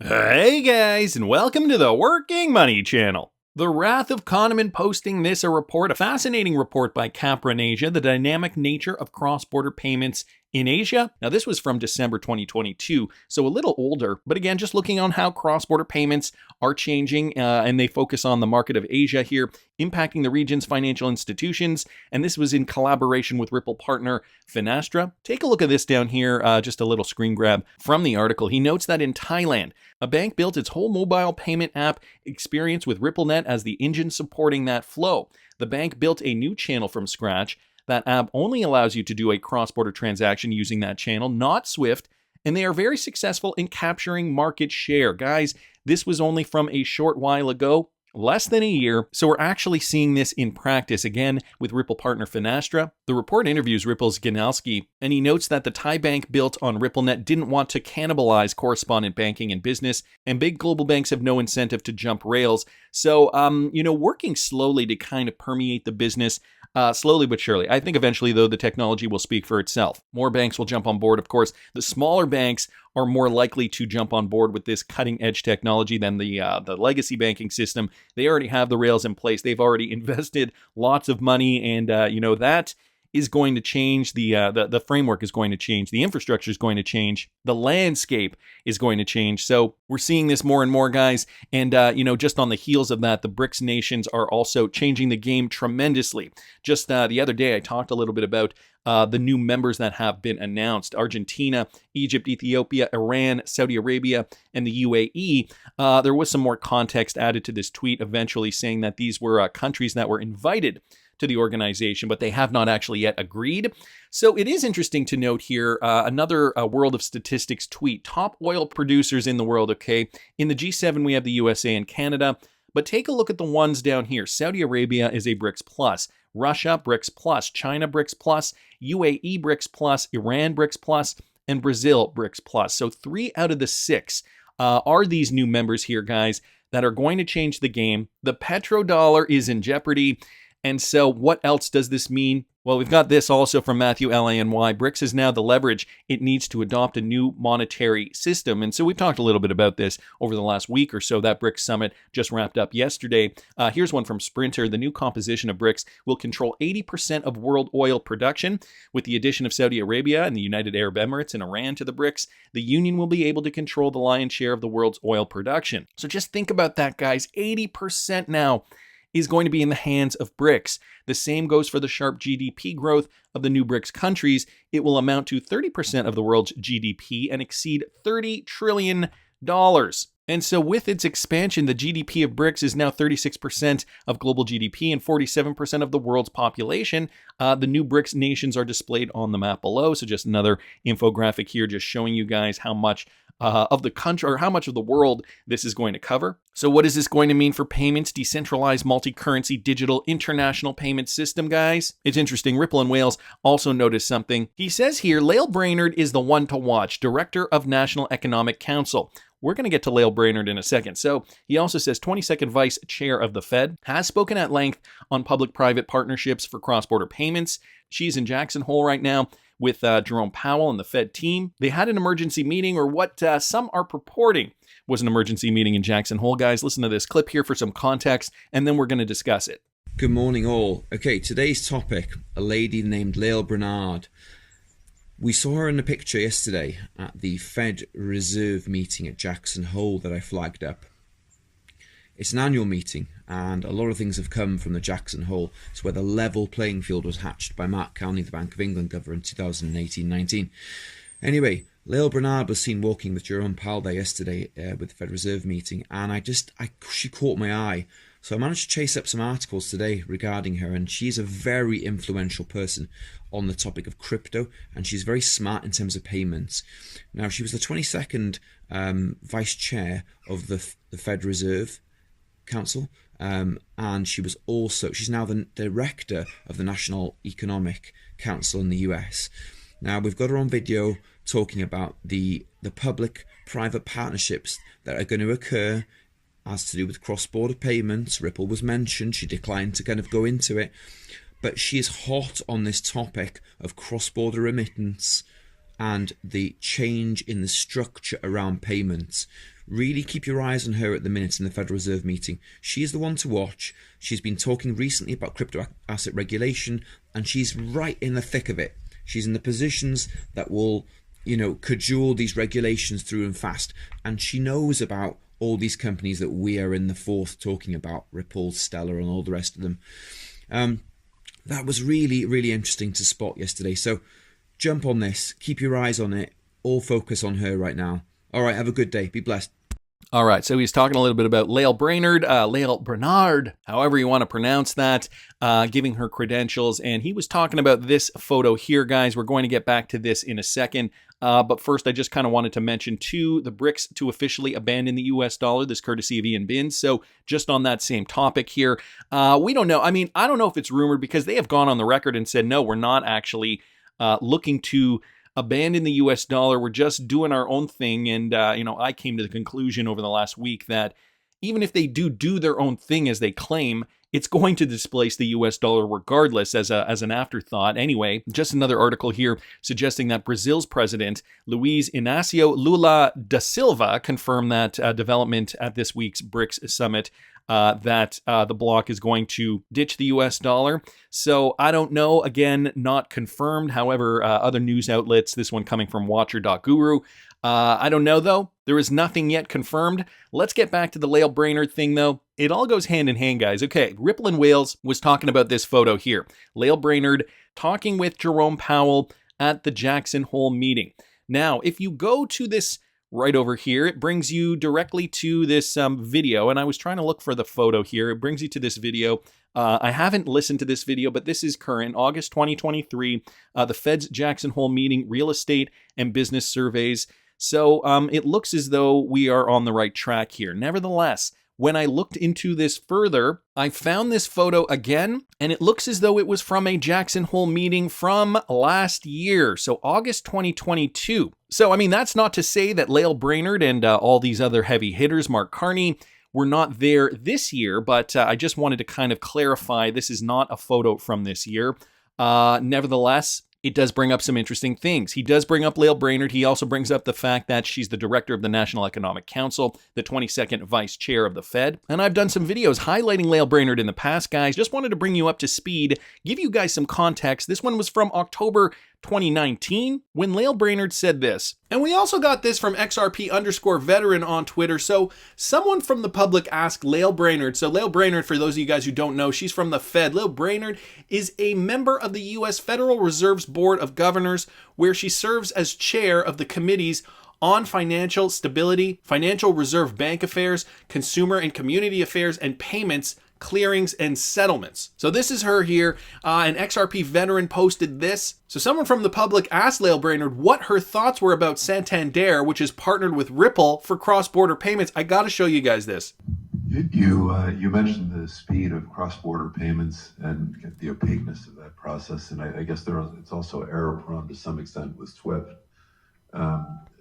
Hey guys, and welcome to the Working Money Channel. The Wrath of Kahneman posting this a fascinating report by Capra in Asia, the dynamic nature of cross-border payments in Asia. Now this was from December 2022, so a little older, but again, just looking on how cross-border payments are changing, and they focus on the market of Asia here, impacting the region's financial institutions, and this was in collaboration with Ripple partner Finastra. Take a look at this down here, just a little screen grab from the article. He notes that in Thailand, a bank built its whole mobile payment app experience with RippleNet as the engine supporting that flow. The bank built a new channel from scratch. That app only allows you to do a cross-border transaction using that channel, not SWIFT, and they are very successful in capturing market share. Guys, this was only from a short while ago, less than a year, so we're actually seeing this in practice again with Ripple partner Finastra. The report interviews Ripple's Ganalski, and he notes that the Thai bank built on RippleNet didn't want to cannibalize correspondent banking and business, and big global banks have no incentive to jump rails. So, working slowly to kind of permeate the business, slowly but surely. I think eventually, though, the technology will speak for itself. More banks will jump on board, of course. The smaller banks are more likely to jump on board with this cutting-edge technology than the legacy banking system. They already have the rails in place. They've already invested lots of money, and that is going to change. The framework is going to change. The infrastructure is going to change. The landscape is going to change. So we're seeing this more and more, guys. And, just on the heels of that, the BRICS nations are also changing the game tremendously. Just the other day, I talked a little bit about the new members that have been announced: Argentina, Egypt, Ethiopia, Iran, Saudi Arabia, and the UAE. There was some more context added to this tweet eventually saying that these were countries that were invited to the organization, but they have not actually yet agreed. So it is interesting to note here, another World of Statistics tweet: top oil producers in the world, okay? In the G7, we have the USA and Canada, but take a look at the ones down here. Saudi Arabia is a BRICS plus, Russia BRICS plus, China BRICS plus, UAE BRICS plus, Iran BRICS plus, and Brazil BRICS plus. So 3 out of the 6 are these new members here, guys, that are going to change the game. The petrodollar is in jeopardy. And so what else does this mean? Well, we've got this also from Matthew Lany. BRICS is now the leverage it needs to adopt a new monetary system. And so we've talked a little bit about this over the last week or so. That BRICS summit just wrapped up yesterday. Here's one from Sprinter. The new composition of BRICS will control 80% of world oil production. With the addition of Saudi Arabia and the United Arab Emirates and Iran to the BRICS, the union will be able to control the lion's share of the world's oil production. So just think about that, guys. 80% now is going to be in the hands of BRICS. The same goes for the sharp GDP growth of the new BRICS countries. It will amount to 30% of the world's GDP and exceed $30 trillion. And so with its expansion, the GDP of BRICS is now 36% of global GDP and 47% of the world's population. The new BRICS nations are displayed on the map below. So just another infographic here, just showing you guys how much of the country, or how much of the world this is going to cover. So what is this going to mean for payments? Decentralized, multi-currency, digital, international payment system, guys? It's interesting. Ripple in Wales also noticed something. He says here, Lael Brainard is the one to watch, Director of National Economic Council. We're going to get to Lael Brainard in a second. So he also says 22nd Vice Chair of the Fed, has spoken at length on public-private partnerships for cross-border payments. She's in Jackson Hole right now with Jerome Powell and the Fed team. They had an emergency meeting, or what some are purporting was an emergency meeting in Jackson Hole. Guys, listen to this clip here for some context, and then we're going to discuss it. Good morning, all. Okay, today's topic, a lady named Lael Brainard. We saw her in a picture yesterday at the Fed Reserve meeting at Jackson Hole that I flagged up. It's an annual meeting, and a lot of things have come from the Jackson Hole. It's where the level playing field was hatched by Mark Carney, the Bank of England governor, in 2018-19. Anyway, Lael Brainard was seen walking with Jerome Powell there yesterday with the Fed Reserve meeting, and she caught my eye. So I managed to chase up some articles today regarding her, and she's a very influential person on the topic of crypto, and she's very smart in terms of payments. Now, she was the 22nd Vice Chair of the Fed Reserve Council, and she's now the Director of the National Economic Council in the US. Now, we've got her on video talking about the public-private partnerships that are going to occur as to do with cross-border payments. Ripple was mentioned. She declined to kind of go into it, but she is hot on this topic of cross-border remittance and the change in the structure around payments. Really keep your eyes on her at the minute in the Federal Reserve meeting. She is the one to watch. She's been talking recently about crypto asset regulation, and she's right in the thick of it. She's in the positions that will, cajole these regulations through and fast. And she knows about all these companies that we are in the fourth talking about, Ripple, Stellar, and all the rest of them. That was really, really interesting to spot yesterday. So jump on this, keep your eyes on it, all focus on her right now. All right, have a good day. Be blessed. All right, so he's talking a little bit about Lael Brainard, however you want to pronounce that, giving her credentials. And he was talking about this photo here, guys. We're going to get back to this in a second. But first, I just kind of wanted to mention, too, the BRICS to officially abandon the US dollar, this courtesy of Ian Binns. So just on that same topic here, we don't know. I mean, I don't know if it's rumored because they have gone on the record and said, no, we're not actually looking to abandon the US dollar. We're just doing our own thing. And, I came to the conclusion over the last week that even if they do their own thing as they claim, it's going to displace the US dollar regardless as an afterthought. Anyway, just another article here suggesting that Brazil's president, Luiz Inácio Lula da Silva, confirmed that development at this week's BRICS summit, that the bloc is going to ditch the US dollar. So I don't know, again, not confirmed. However, other news outlets, this one coming from Watcher.guru, I don't know, though. There is nothing yet confirmed. Let's get back to the Lael Brainard thing, though. It all goes hand in hand, guys. Okay, Ripple in Wales was talking about this photo here. Lael Brainard talking with Jerome Powell at the Jackson Hole meeting. Now, if you go to this right over here, it brings you directly to this video, and I was trying to look for the photo here. It brings you to this video. I haven't listened to this video, but this is current, August 2023, the Fed's Jackson Hole meeting, real estate and business surveys. So it looks as though we are on the right track here. Nevertheless, when I looked into this further, I found this photo again, and it looks as though it was from a Jackson Hole meeting from last year, so August 2022. So, I mean, that's not to say that Lael Brainard and all these other heavy hitters, Mark Carney, were not there this year, but I just wanted to kind of clarify this is not a photo from this year. Nevertheless, it does bring up some interesting things. He does bring up Lael Brainard. He also brings up the fact that she's the director of the National Economic Council, the 22nd vice chair of the Fed. And I've done some videos highlighting Lael Brainard in the past, guys. Just wanted to bring you up to speed, give you guys some context. This one was from October 2019 when Lael Brainard said this. And we also got this from XRP_veteran on Twitter. So someone from the public asked Lael Brainard. So Lael Brainard, for those of you guys who don't know, she's from the Fed. Lael Brainard is a member of the U.S. Federal Reserve's Board of Governors, where she serves as chair of the committees on financial stability, financial reserve bank affairs, consumer and community affairs, and payments, clearings, and settlements. So this is her here. An XRP veteran posted this. So someone from the public asked Lael Brainard what her thoughts were about Santander, which is partnered with Ripple for cross-border payments. I got to show you guys this. You mentioned the speed of cross-border payments and the opaqueness of that process, and I guess it's also error-prone to some extent with SWIFT.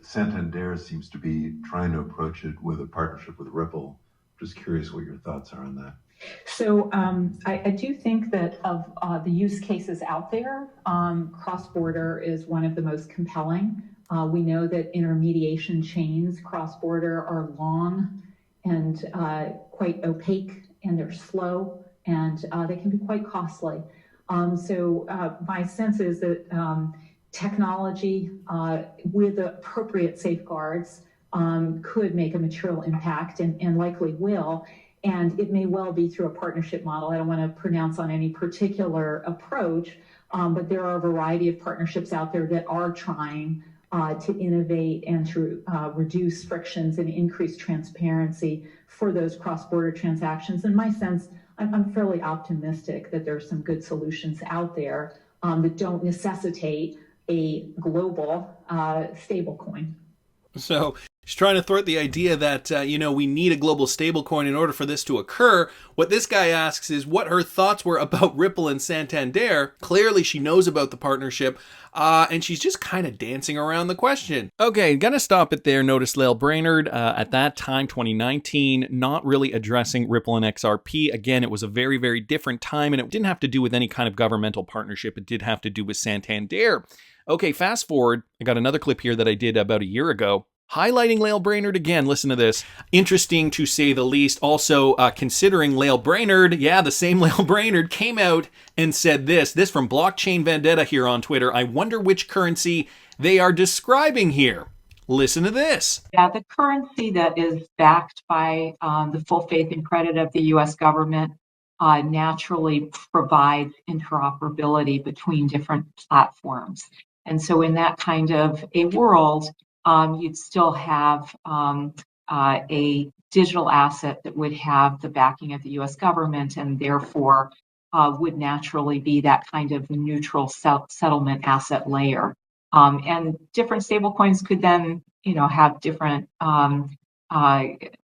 Santander seems to be trying to approach it with a partnership with Ripple. Just curious what your thoughts are on that. So I do think that of the use cases out there, cross-border is one of the most compelling. We know that intermediation chains cross-border are long and quite opaque, and they're slow, and they can be quite costly. So my sense is that technology with appropriate safeguards could make a material impact and likely will. And it may well be through a partnership model. I don't want to pronounce on any particular approach, but there are a variety of partnerships out there that are trying to innovate and to reduce frictions and increase transparency for those cross-border transactions. In my sense, I'm fairly optimistic that there are some good solutions out there that don't necessitate a global stablecoin. So she's trying to thwart the idea that, we need a global stablecoin in order for this to occur. What this guy asks is what her thoughts were about Ripple and Santander. Clearly, she knows about the partnership, and she's just kind of dancing around the question. Okay, gonna stop it there. Notice Lael Brainard, at that time, 2019, not really addressing Ripple and XRP. Again, it was a very, very different time, and it didn't have to do with any kind of governmental partnership. It did have to do with Santander. Okay, fast forward. I got another clip here that I did about a year ago. highlighting Lael Brainard again. Listen to this. Interesting to say the least. Also, considering Lael Brainard, the same Lael Brainard came out and said this from Blockchain Vendetta here on Twitter. I wonder which currency they are describing here. Listen to this. Yeah, the currency that is backed by the full faith and credit of the U.S. government naturally provides interoperability between different platforms. And so in that kind of a world, you'd still have a digital asset that would have the backing of the U.S. government and therefore would naturally be that kind of neutral settlement asset layer. And different stablecoins could then, have different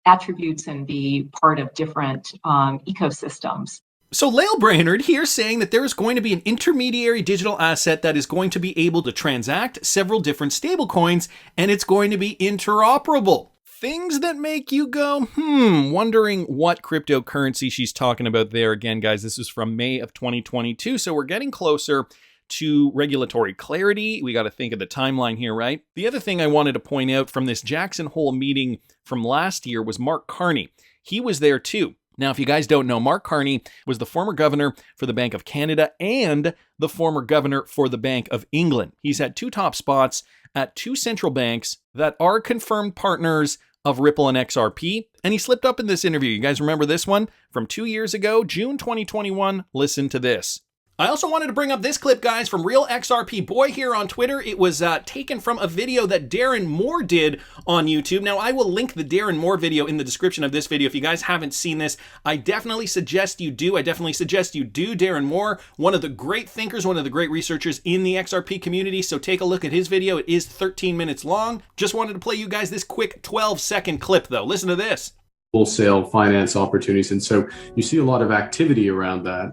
attributes and be part of different ecosystems. So Lael Brainard here saying that there is going to be an intermediary digital asset that is going to be able to transact several different stablecoins, and it's going to be interoperable. Things that make you go, wondering what cryptocurrency she's talking about there. Again, guys, this is from May of 2022, so we're getting closer to regulatory clarity. We got to think of the timeline here, right? The other thing I wanted to point out from this Jackson Hole meeting from last year was Mark Carney. He was there too. Now, if you guys don't know, Mark Carney was the former governor for the Bank of Canada and the former governor for the Bank of England. He's had 2 top spots at 2 central banks that are confirmed partners of Ripple and XRP, and he slipped up in this interview. You guys remember this one from 2 years ago, June 2021? Listen to this. I also wanted to bring up this clip, guys, from Real XRP Boy here on Twitter. It was taken from a video that Darren Moore did on YouTube. Now, I will link the Darren Moore video in the description of this video. If you guys haven't seen this, I definitely suggest you do. Darren Moore, one of the great thinkers, one of the great researchers in the XRP community. So take a look at his video. It is 13 minutes long. Just wanted to play you guys this quick 12-second clip, though. Listen to this. Wholesale finance opportunities. And so you see a lot of activity around that.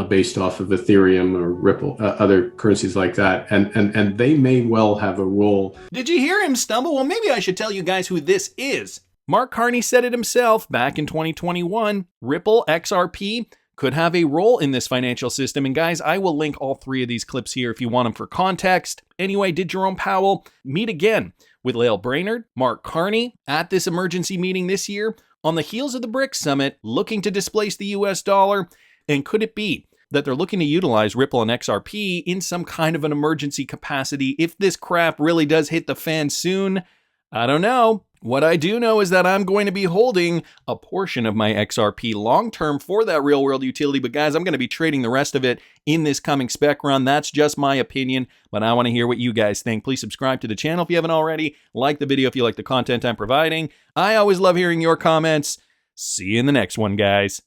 Based off of Ethereum or Ripple, other currencies like that. And they may well have a role. Did you hear him stumble? Well, maybe I should tell you guys who this is. Mark Carney said it himself back in 2021. Ripple, XRP could have a role in this financial system. And guys, I will link all 3 of these clips here if you want them for context. Anyway, did Jerome Powell meet again with Lael Brainard, Mark Carney at this emergency meeting this year on the heels of the BRICS summit, looking to displace the US dollar? And could it be that they're looking to utilize Ripple and XRP in some kind of an emergency capacity if this crap really does hit the fan soon? I don't know. What I do know is that I'm going to be holding a portion of my XRP long-term for that real-world utility. But guys, I'm going to be trading the rest of it in this coming spec run. That's just my opinion, but I want to hear what you guys think. Please subscribe to the channel if you haven't already. Like the video if you like the content I'm providing. I always love hearing your comments. See you in the next one, guys.